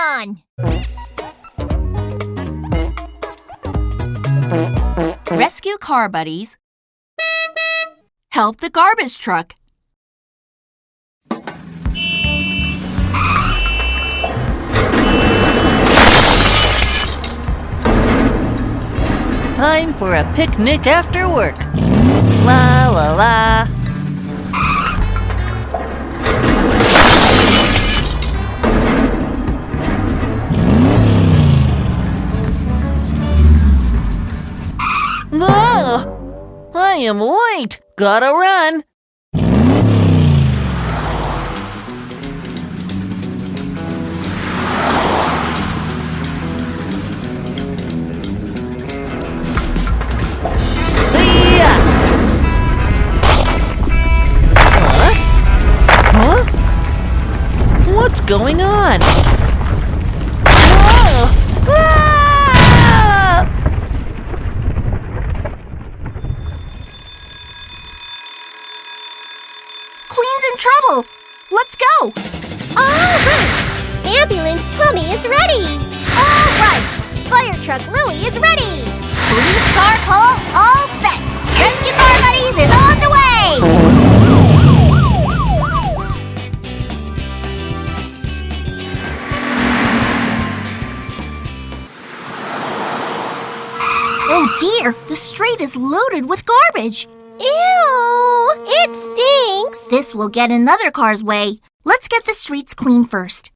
Redmon! Rescue car buddies help the garbage truck. Time for a picnic after work. La la la. Oh, I am late. Gotta run. What's going on? Whoa! Ah! Clean's in trouble. Let's go. All right. Ambulance Pummy is ready. All right. Fire truck Louie is ready. Police car Paul all set. Rescue car buddies is on the way. Oh dear, the street is loaded with garbage. Ew, it stinks. This will get in other cars' way. Let's get the streets clean first.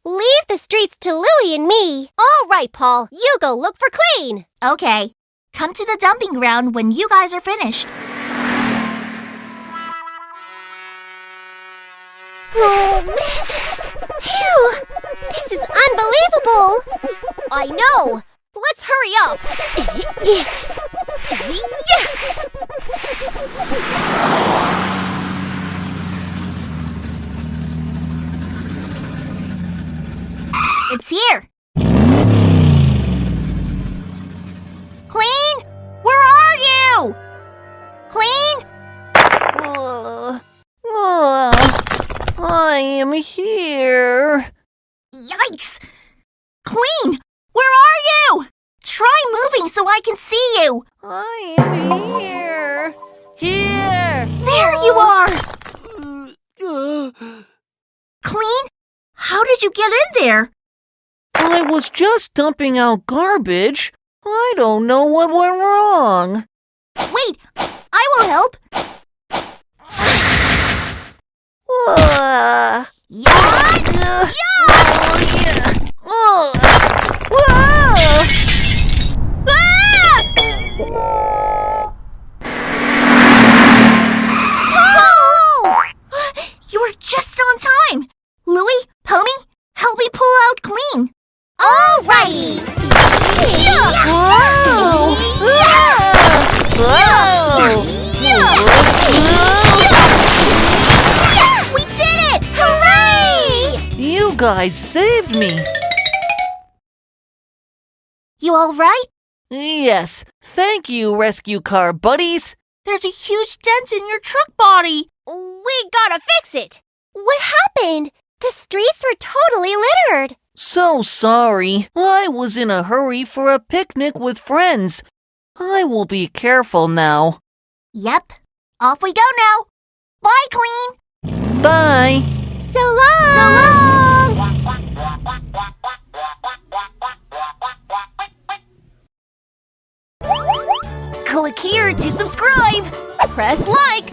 Leave the streets to Louie and me. All right, Paul, you go look for clean. Okay, come to the dumping ground when you guys are finished. Phew, this is unbelievable. I know. Let's hurry up. It's here. Clean? Where are you? Clean? I am here. Yikes! Clean! Where are you? Try moving so I can see you. I am here. Here. There you are. Clean? How did you get in there? I was just dumping out garbage. I don't know what went wrong. Wait, I will help. You were just on time. Louie, Pony, help me pull out Clean. All righty. We did it! Hooray! You guys saved me. You all right? Yes, thank you, rescue car buddies. There's a huge dent in your truck body. We gotta fix it. What happened? The streets were totally littered. So sorry. I was in a hurry for a picnic with friends. I will be careful now. Yep. Off we go now. Bye, Clean. Bye. So long. So long. Click here to subscribe. Press like.